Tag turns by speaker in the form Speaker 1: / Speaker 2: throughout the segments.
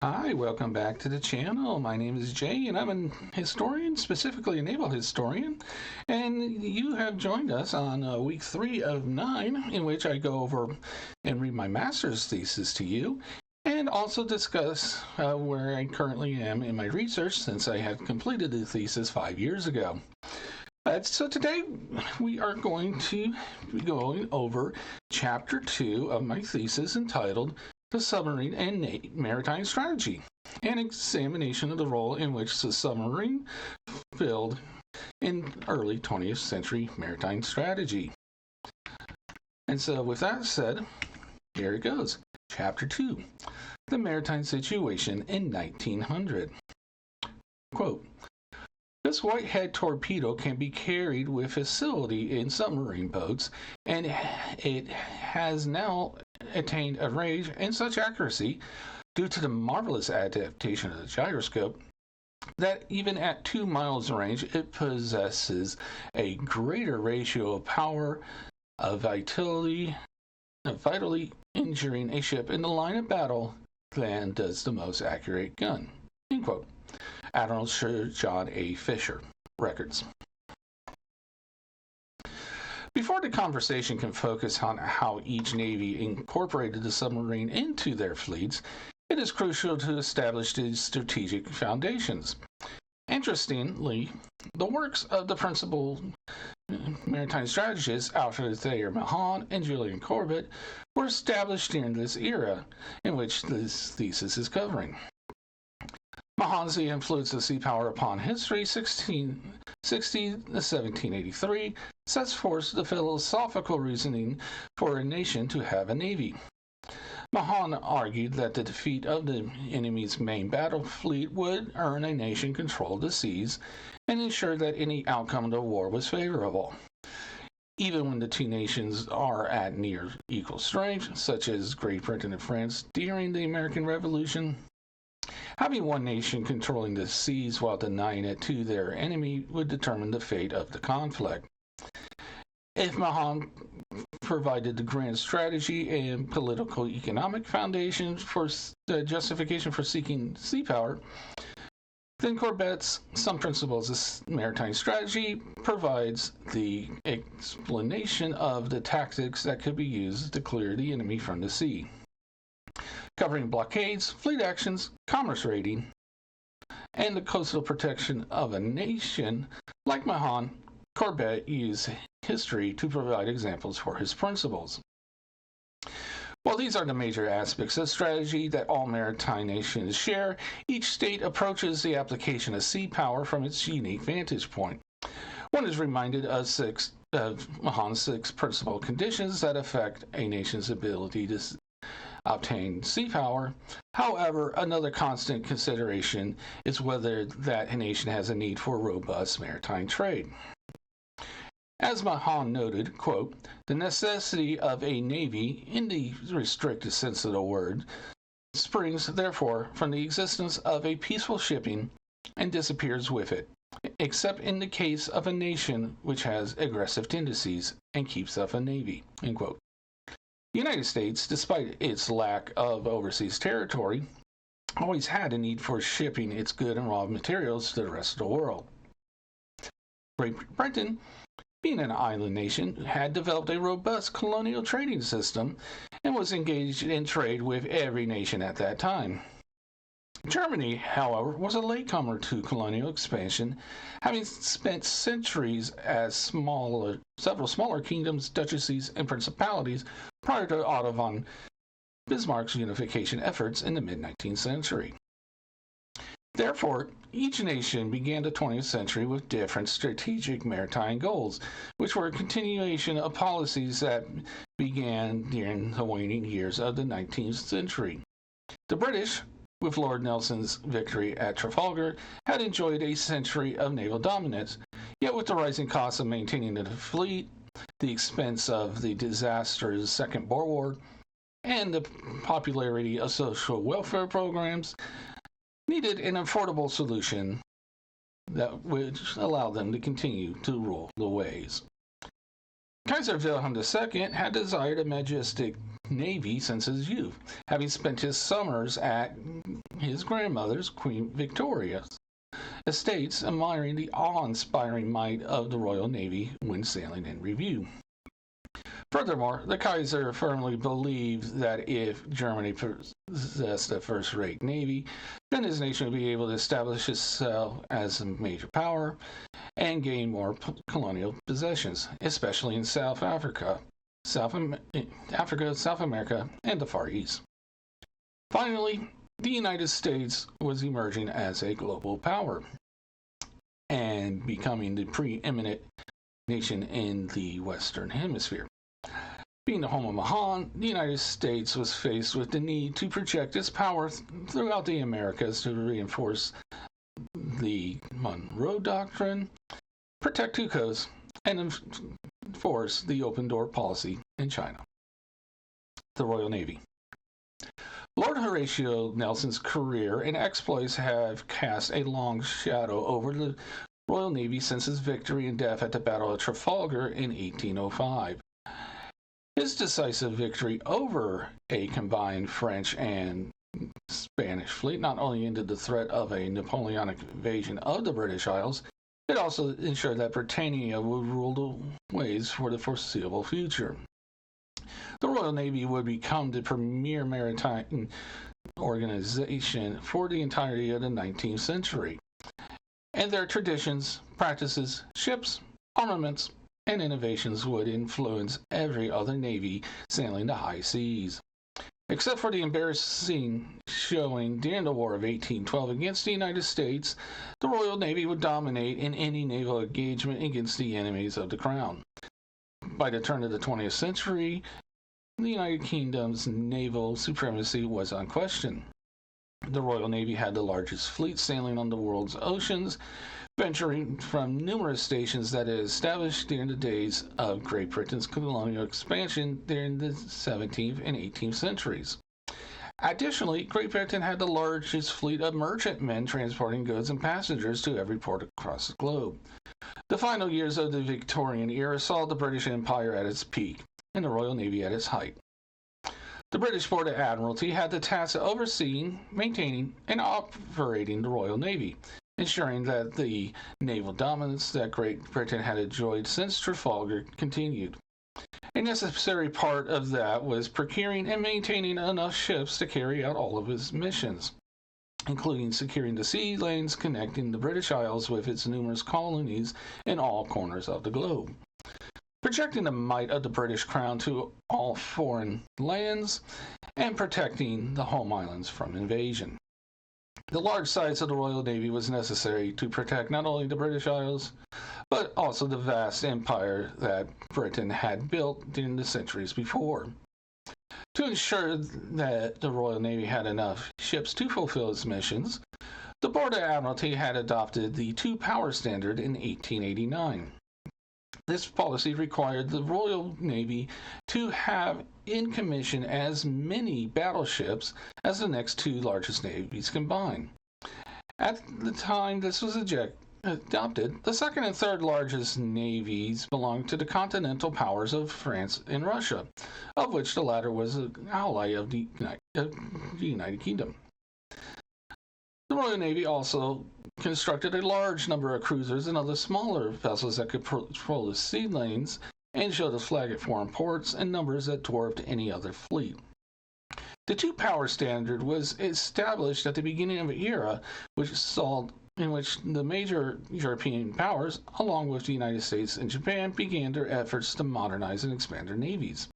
Speaker 1: Hi, welcome back to the channel. My name is Jay, and I'm a historian, specifically a naval historian. And you have joined us on week 3 of 9, in which I go over and read my master's thesis to you, and also discuss where I currently am in my research since I had completed the thesis 5 years ago. So today we are going to be going over Chapter 2 of my thesis entitled The Submarine and Maritime Strategy, an examination of the role in which the submarine filled in early 20th century maritime strategy. And so with that said, here it goes. Chapter 2, The Maritime Situation in 1900. Quote, this Whitehead torpedo can be carried with facility in submarine boats, and it has now attained a range and such accuracy due to the marvelous adaptation of the gyroscope that even at 2 miles range it possesses a greater ratio of power of vitally injuring a ship in the line of battle than does the most accurate gun. End quote. Admiral Sir John A. Fisher, Records. Before the conversation can focus on how each Navy incorporated the submarine into their fleets, it is crucial to establish the strategic foundations. Interestingly, the works of the principal maritime strategists Alfred Thayer Mahan and Julian Corbett were established during this era in which this thesis is covering. Mahan's Influence of Sea Power Upon History, 1660 to 1783, sets forth the philosophical reasoning for a nation to have a navy. Mahan argued that the defeat of the enemy's main battle fleet would earn a nation control of the seas and ensure that any outcome of the war was favorable. Even when the two nations are at near equal strength, such as Great Britain and France during the American Revolution, having one nation controlling the seas while denying it to their enemy would determine the fate of the conflict. If Mahan provided the grand strategy and political economic foundation for the justification for seeking sea power, then Corbett's Some Principles of Maritime Strategy provides the explanation of the tactics that could be used to clear the enemy from the sea, covering blockades, fleet actions, commerce raiding, and the coastal protection of a nation. Like Mahan, Corbett used history to provide examples for his principles. While these are the major aspects of strategy that all maritime nations share, each state approaches the application of sea power from its unique vantage point. One is reminded of Mahan's 6 principal conditions that affect a nation's ability to obtain sea power. However, another constant consideration is whether that nation has a need for robust maritime trade. As Mahan noted, quote, the necessity of a navy, in the restricted sense of the word, springs, therefore, from the existence of a peaceful shipping and disappears with it, except in the case of a nation which has aggressive tendencies and keeps up a navy, end quote. The United States, despite its lack of overseas territory, always had a need for shipping its goods and raw materials to the rest of the world. Great Britain, being an island nation, had developed a robust colonial trading system and was engaged in trade with every nation at that time. Germany, however, was a latecomer to colonial expansion, having spent centuries as several smaller kingdoms, duchies, and principalities prior to Otto von Bismarck's unification efforts in the mid-19th century. Therefore, each nation began the 20th century with different strategic maritime goals, which were a continuation of policies that began during the waning years of the 19th century. The British, with Lord Nelson's victory at Trafalgar, had enjoyed a century of naval dominance, yet with the rising costs of maintaining the fleet, the expense of the disastrous Second Boer War, and the popularity of social welfare programs, needed an affordable solution that would allow them to continue to rule the waves. Kaiser Wilhelm II had desired a majestic Navy since his youth, having spent his summers at his grandmother's, Queen Victoria's, estates, admiring the awe-inspiring might of the Royal Navy when sailing in review. Furthermore, the Kaiser firmly believed that if Germany possessed a first-rate navy, then his nation would be able to establish itself as a major power and gain more colonial possessions, especially in South Africa, South America, and the Far East. Finally, the United States was emerging as a global power and becoming the preeminent nation in the Western Hemisphere. Being the home of Mahan, the United States was faced with the need to project its power throughout the Americas to reinforce the Monroe Doctrine, protect two coasts, and enforce the open door policy in China. The Royal Navy. Lord Horatio Nelson's career and exploits have cast a long shadow over the Royal Navy since his victory and death at the Battle of Trafalgar in 1805. His decisive victory over a combined French and Spanish fleet not only ended the threat of a Napoleonic invasion of the British Isles, it also ensured that Britannia would rule the waves for the foreseeable future. The Royal Navy would become the premier maritime organization for the entirety of the 19th century, and their traditions, practices, ships, armaments, and innovations would influence every other navy sailing the high seas. Except for the embarrassing showing during the War of 1812 against the United States, the Royal Navy would dominate in any naval engagement against the enemies of the Crown. By the turn of the 20th century, the United Kingdom's naval supremacy was unquestioned. The Royal Navy had the largest fleet sailing on the world's oceans, venturing from numerous stations that it established during the days of Great Britain's colonial expansion during the 17th and 18th centuries. Additionally, Great Britain had the largest fleet of merchantmen transporting goods and passengers to every port across the globe. The final years of the Victorian era saw the British Empire at its peak and the Royal Navy at its height. The British Board of Admiralty had the task of overseeing, maintaining, and operating the Royal Navy, ensuring that the naval dominance that Great Britain had enjoyed since Trafalgar continued. A necessary part of that was procuring and maintaining enough ships to carry out all of its missions, including securing the sea lanes connecting the British Isles with its numerous colonies in all corners of the globe, projecting the might of the British Crown to all foreign lands, and protecting the home islands from invasion. The large size of the Royal Navy was necessary to protect not only the British Isles, but also the vast empire that Britain had built during the centuries before. To ensure that the Royal Navy had enough ships to fulfill its missions, the Board of Admiralty had adopted the two-power standard in 1889. This policy required the Royal Navy to have in commission as many battleships as the next two largest navies combined. At the time this was adopted, the second and third largest navies belonged to the continental powers of France and Russia, of which the latter was an ally of the United Kingdom. The Royal Navy also constructed a large number of cruisers and other smaller vessels that could patrol the sea lanes and show the flag at foreign ports in numbers that dwarfed any other fleet. The two-power standard was established at the beginning of an era in which the major European powers, along with the United States and Japan, began their efforts to modernize and expand their navies.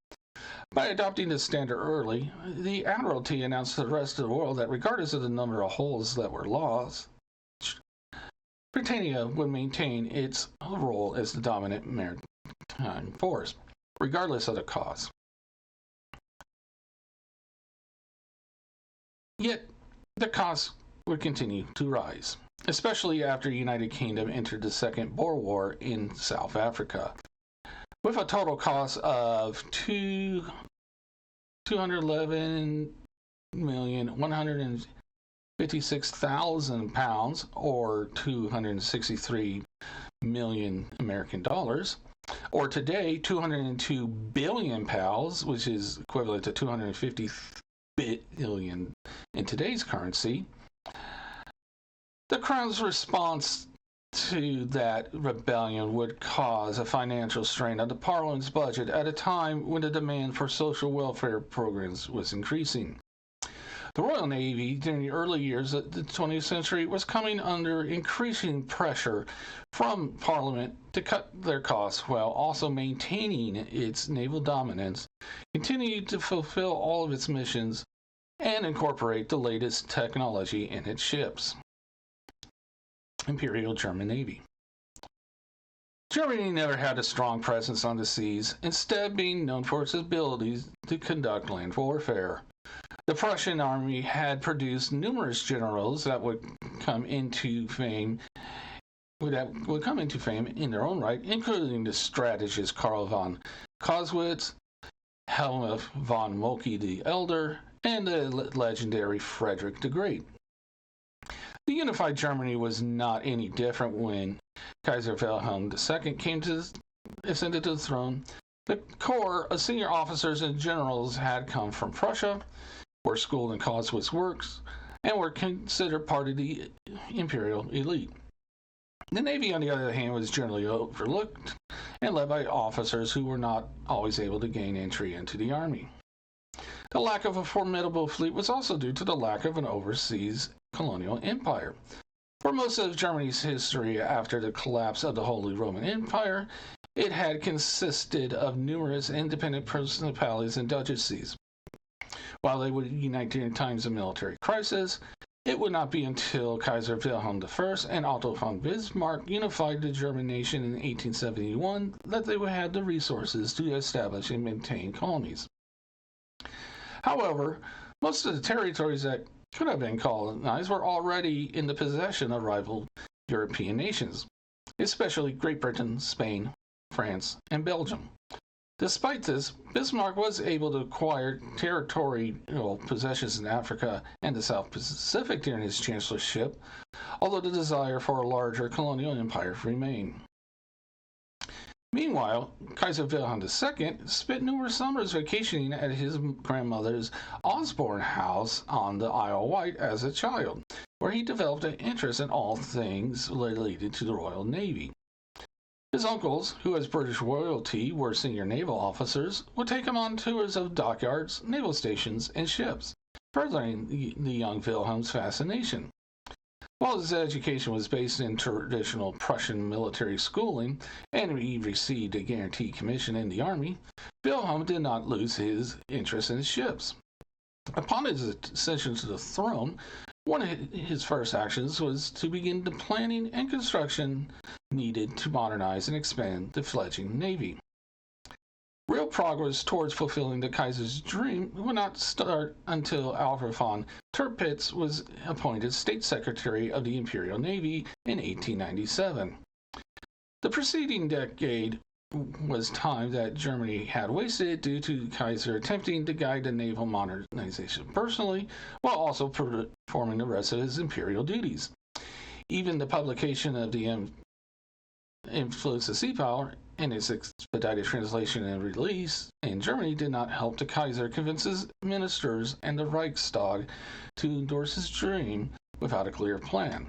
Speaker 1: By adopting this standard early, the Admiralty announced to the rest of the world that regardless of the number of holes that were lost, Britannia would maintain its role as the dominant maritime force, regardless of the cost. Yet, the costs would continue to rise, especially after the United Kingdom entered the Second Boer War in South Africa. With a total cost of £211,156,000 or 263 million American dollars, or today 202 billion pals, which is equivalent to 250 billion in today's currency. The Crown's response to that rebellion would cause a financial strain on the Parliament's budget at a time when the demand for social welfare programs was increasing. The Royal Navy during the early years of the 20th century was coming under increasing pressure from Parliament to cut their costs while also maintaining its naval dominance, continued to fulfill all of its missions, and incorporate the latest technology in its ships. Imperial German Navy. Germany never had a strong presence on the seas, instead being known for its abilities to conduct land warfare. The Prussian army had produced numerous generals that would come into fame in their own right, including the strategist Karl von Clausewitz, Helmuth von Moltke the Elder, and the legendary Frederick the Great. The unified Germany was not any different when Kaiser Wilhelm II ascended to the throne. The corps of senior officers and generals had come from Prussia, were schooled in Clausewitz's works, and were considered part of the imperial elite. The Navy, on the other hand, was generally overlooked and led by officers who were not always able to gain entry into the army. The lack of a formidable fleet was also due to the lack of an overseas colonial empire. For most of Germany's history after the collapse of the Holy Roman Empire, it had consisted of numerous independent principalities and duchies. While they would unite during times of military crisis, it would not be until Kaiser Wilhelm I and Otto von Bismarck unified the German nation in 1871 that they would have the resources to establish and maintain colonies. However, most of the territories that could have been colonized were already in the possession of rival European nations, especially Great Britain, Spain, France, and Belgium. Despite this, Bismarck was able to acquire territorial possessions in Africa and the South Pacific during his chancellorship, although the desire for a larger colonial empire remained. Meanwhile, Kaiser Wilhelm II spent numerous summers vacationing at his grandmother's Osborne house on the Isle of Wight as a child, where he developed an interest in all things related to the Royal Navy. His uncles, who as British royalty were senior naval officers, would take him on tours of dockyards, naval stations, and ships, furthering the young Wilhelm's fascination. While his education was based in traditional Prussian military schooling, and he received a guaranteed commission in the army, Wilhelm did not lose his interest in ships. Upon his ascension to the throne, one of his first actions was to begin the planning and construction needed to modernize and expand the fledgling navy. Real progress towards fulfilling the Kaiser's dream would not start until Alfred von Tirpitz was appointed State Secretary of the Imperial Navy in 1897. The preceding decade was time that Germany had wasted due to Kaiser attempting to guide the naval modernization personally, while also performing the rest of his imperial duties. Even the publication of the Influence of Sea Power and its expedited translation and release in Germany did not help the Kaiser convince his ministers and the Reichstag to endorse his dream without a clear plan.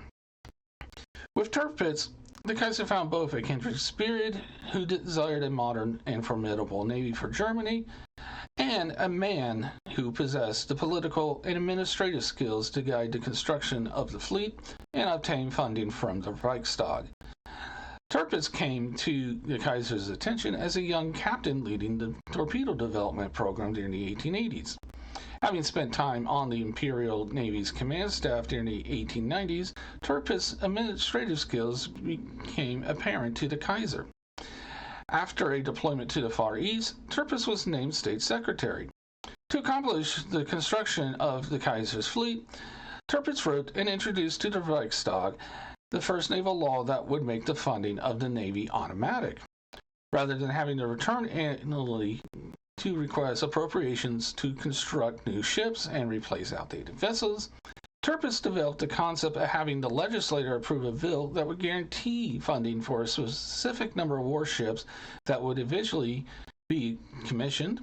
Speaker 1: With Tirpitz, the Kaiser found both a kindred spirit who desired a modern and formidable navy for Germany, and a man who possessed the political and administrative skills to guide the construction of the fleet and obtain funding from the Reichstag. Tirpitz came to the Kaiser's attention as a young captain leading the torpedo development program during the 1880s. Having spent time on the Imperial Navy's command staff during the 1890s, Tirpitz's administrative skills became apparent to the Kaiser. After a deployment to the Far East, Tirpitz was named State Secretary. To accomplish the construction of the Kaiser's fleet, Tirpitz wrote and introduced to the Reichstag the first naval law that would make the funding of the Navy automatic. Rather than having to return annually to request appropriations to construct new ships and replace outdated vessels, Tirpitz developed the concept of having the legislature approve a bill that would guarantee funding for a specific number of warships that would eventually be commissioned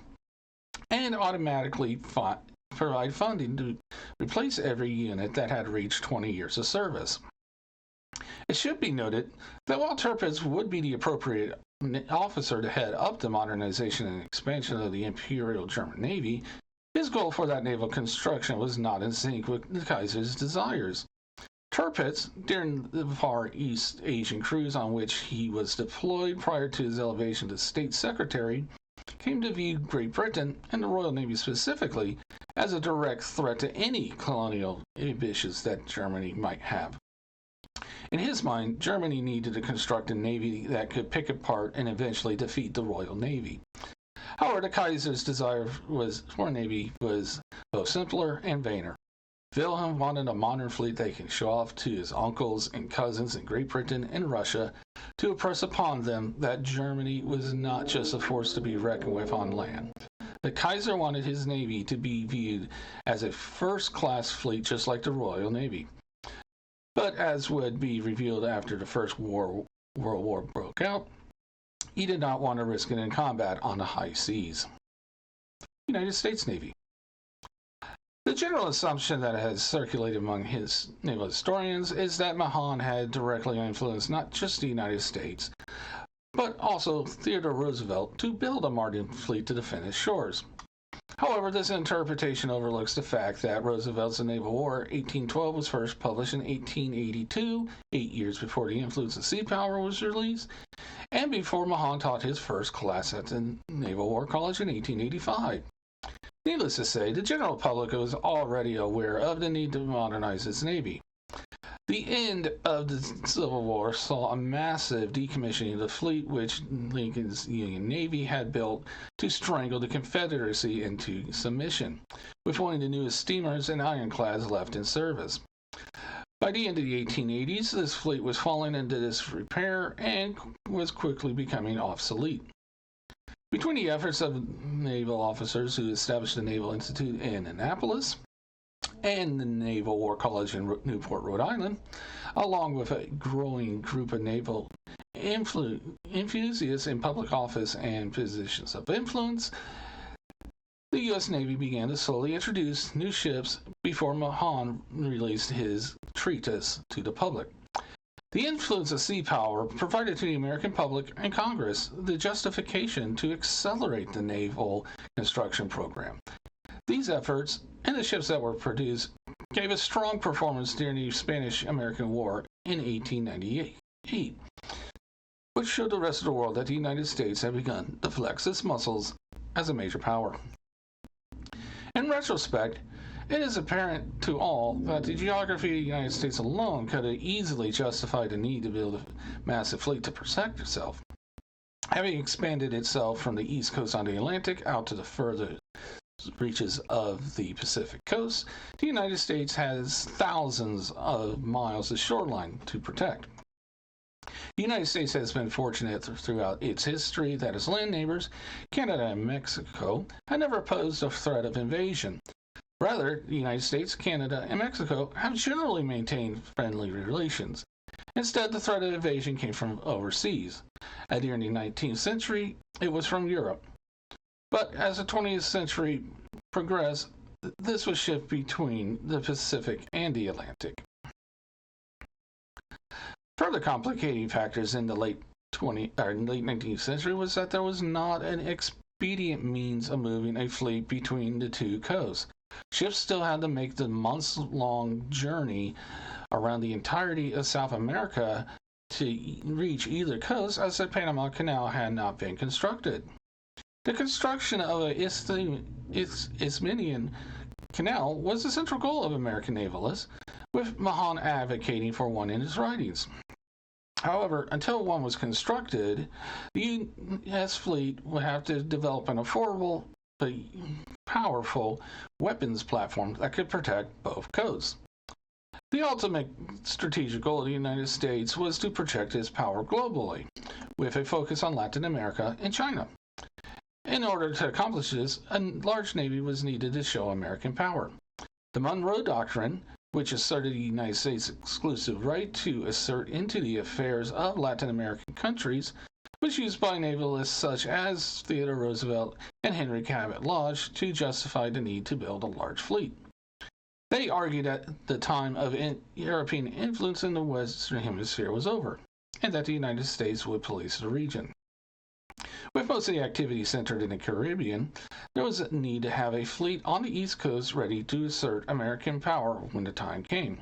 Speaker 1: and automatically provide funding to replace every unit that had reached 20 years of service. It should be noted that while Tirpitz would be the appropriate officer to head up the modernization and expansion of the Imperial German Navy, his goal for that naval construction was not in sync with the Kaiser's desires. Tirpitz, during the Far East Asian cruise on which he was deployed prior to his elevation to State Secretary, came to view Great Britain, and the Royal Navy specifically, as a direct threat to any colonial ambitions that Germany might have. In his mind, Germany needed to construct a navy that could pick apart and eventually defeat the Royal Navy. However, the Kaiser's desire for a navy was both simpler and vainer. Wilhelm wanted a modern fleet that he could show off to his uncles and cousins in Great Britain and Russia to impress upon them that Germany was not just a force to be reckoned with on land. The Kaiser wanted his navy to be viewed as a first-class fleet just like the Royal Navy. But as would be revealed after the First World War broke out, he did not want to risk it in combat on the high seas. United States Navy. The general assumption that has circulated among his naval historians is that Mahan had directly influenced not just the United States, but also Theodore Roosevelt to build a modern fleet to defend his shores. However, this interpretation overlooks the fact that Roosevelt's Naval War 1812 was first published in 1882, 8 years before The Influence of Sea Power was released, and before Mahan taught his first class at the Naval War College in 1885. Needless to say, the general public was already aware of the need to modernize its navy. The end of the Civil War saw a massive decommissioning of the fleet which Lincoln's Union Navy had built to strangle the Confederacy into submission, with only the newest steamers and ironclads left in service. By the end of the 1880s, this fleet was falling into disrepair and was quickly becoming obsolete. Between the efforts of naval officers who established the Naval Institute in Annapolis and the Naval War College in Newport, Rhode Island, along with a growing group of naval enthusiasts in public office and positions of influence, the U.S. Navy began to slowly introduce new ships before Mahan released his treatise to the public. The influence of sea power provided to the American public and Congress the justification to accelerate the naval construction program. These efforts and the ships that were produced gave a strong performance during the Spanish-American War in 1898, which showed the rest of the world that the United States had begun to flex its muscles as a major power. In retrospect, it is apparent to all that the geography of the United States alone could have easily justified the need to build a massive fleet to protect itself. Having expanded itself from the east coast on the Atlantic out to the further reaches of the Pacific coast, the United States has thousands of miles of shoreline to protect. The United States has been fortunate throughout its history that its land neighbors, Canada and Mexico, have never posed a threat of invasion. Rather, the United States, Canada, and Mexico have generally maintained friendly relations. Instead, the threat of invasion came from overseas. During the 19th century, it was from Europe. But as the 20th century progressed, this was shift between the Pacific and the Atlantic. Further complicating factors in the late 19th century was that there was not an expedient means of moving a fleet between the two coasts. Ships still had to make the months-long journey around the entirety of South America to reach either coast, as the Panama Canal had not been constructed. The construction of the Isthmian Canal was the central goal of American navalists, with Mahan advocating for one in his writings. However, until one was constructed, the U.S. fleet would have to develop an affordable but powerful weapons platform that could protect both coasts. The ultimate strategic goal of the United States was to project its power globally, with a focus on Latin America and China. In order to accomplish this, a large navy was needed to show American power. The Monroe Doctrine, which asserted the United States' exclusive right to assert into the affairs of Latin American countries, was used by navalists such as Theodore Roosevelt and Henry Cabot Lodge to justify the need to build a large fleet. They argued that the time of European influence in the Western Hemisphere was over, and that the United States would police the region. With most of the activity centered in the Caribbean, there was a need to have a fleet on the East Coast ready to assert American power when the time came.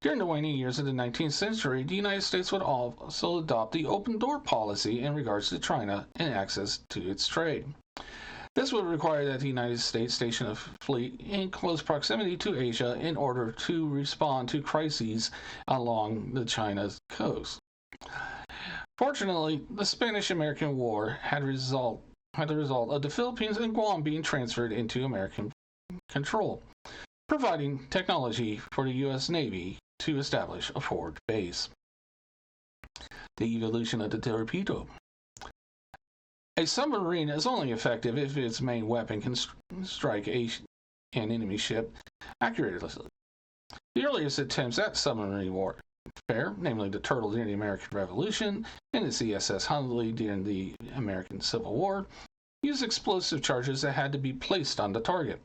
Speaker 1: During the waning years of the 19th century, the United States would also adopt the open door policy in regards to China and access to its trade. This would require that the United States station a fleet in close proximity to Asia in order to respond to crises along the China's coast. Fortunately, the Spanish-American War had the result of the Philippines and Guam being transferred into American control, providing technology for the U.S. Navy to establish a forward base. The evolution of the torpedo. A submarine is only effective if its main weapon can strike an enemy ship accurately. The earliest attempts at submarine warfare, namely the Turtle during the American Revolution and the CSS Hundley during the American Civil War, used explosive charges that had to be placed on the target.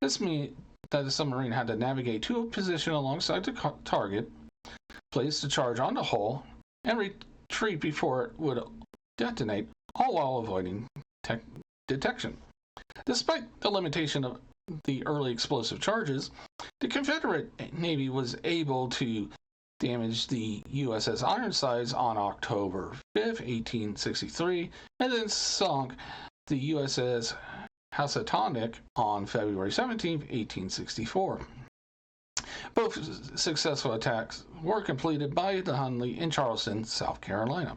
Speaker 1: This meant that the submarine had to navigate to a position alongside the target, place the charge on the hull, and retreat before it would detonate, all while avoiding detection. Despite the limitation of the early explosive charges, the Confederate Navy was able to damage the USS Ironsides on October 5, 1863, and then sunk the USS Housatonic on February 17, 1864. Both successful attacks were completed by the Hundley in Charleston, South Carolina.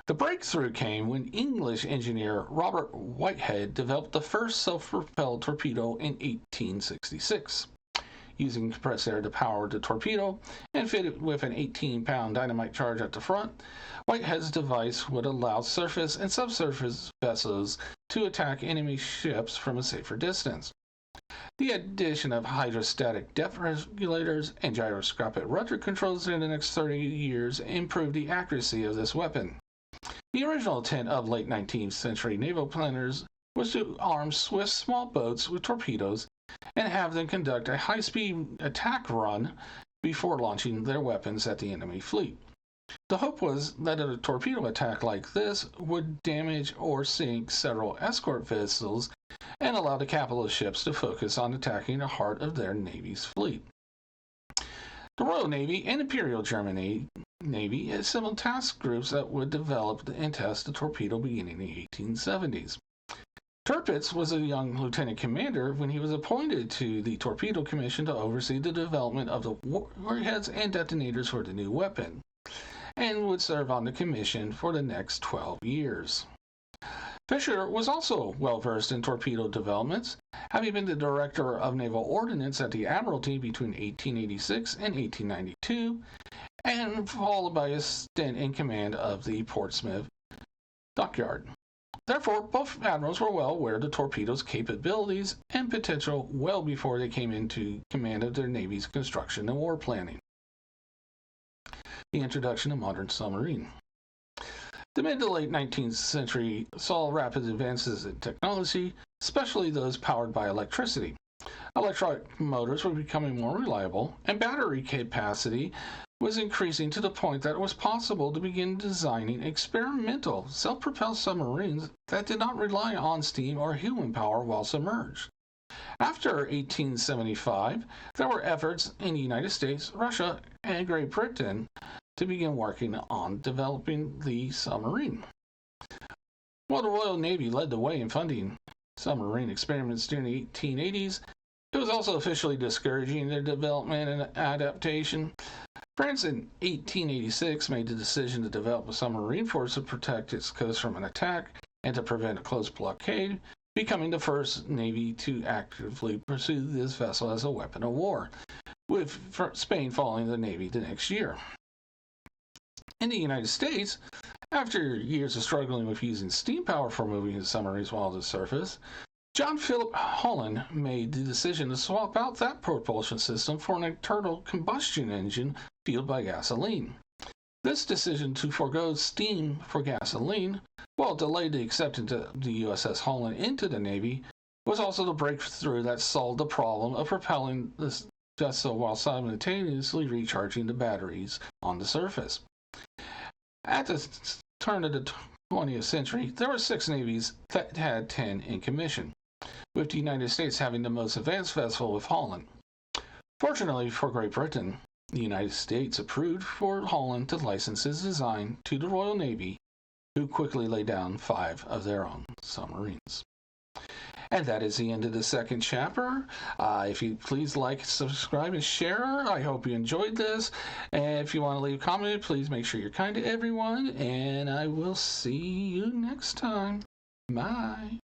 Speaker 1: The breakthrough came when English engineer Robert Whitehead developed the first self-propelled torpedo in 1866. Using compressed air to power the torpedo and fitted with an 18-pound dynamite charge at the front, Whitehead's device would allow surface and subsurface vessels to attack enemy ships from a safer distance. The addition of hydrostatic depth regulators and gyroscopic rudder controls in the next 30 years improved the accuracy of this weapon. The original intent of late 19th century naval planners was to arm swift small boats with torpedoes and have them conduct a high-speed attack run before launching their weapons at the enemy fleet. The hope was that a torpedo attack like this would damage or sink several escort vessels and allow the capitalist ships to focus on attacking the heart of their Navy's fleet. The Royal Navy and Imperial German Navy assembled task groups that would develop and test the torpedo beginning in the 1870s. Tirpitz was a young lieutenant commander when he was appointed to the Torpedo Commission to oversee the development of the warheads and detonators for the new weapon, and would serve on the commission for the next 12 years. Fisher was also well versed in torpedo developments, having been the director of naval ordnance at the Admiralty between 1886 and 1892, and followed by a stint in command of the Portsmouth dockyard. Therefore, both admirals were well aware of the torpedo's capabilities and potential well before they came into command of their Navy's construction and war planning. The introduction of modern submarine. The mid to late 19th century saw rapid advances in technology, especially those powered by electricity. Electric motors were becoming more reliable, and battery capacity was increasing to the point that it was possible to begin designing experimental self-propelled submarines that did not rely on steam or human power while submerged. After 1875, there were efforts in the United States, Russia, and Great Britain to begin working on developing the submarine. While the Royal Navy led the way in funding submarine experiments during the 1880s, it was also officially discouraging their development and adaptation. France in 1886 made the decision to develop a submarine force to protect its coast from an attack and to prevent a close blockade, becoming the first navy to actively pursue this vessel as a weapon of war, with Spain following the Navy the next year. In the United States, after years of struggling with using steam power for moving submarines while on the surface, John Philip Holland made the decision to swap out that propulsion system for an internal combustion engine fueled by gasoline. This decision to forego steam for gasoline, while it delayed the acceptance of the USS Holland into the Navy, was also the breakthrough that solved the problem of propelling this vessel while simultaneously recharging the batteries on the surface. At the turn of the 20th century, there were 6 navies that had 10 in commission, with the United States having the most advanced vessel with Holland. Fortunately for Great Britain, the United States approved for Holland to license his design to the Royal Navy, who quickly laid down 5 of their own submarines. And that is the end of the second chapter. If you please like, subscribe, and share. I hope you enjoyed this. And if you want to leave a comment, please make sure you're kind to everyone. And I will see you next time. Bye.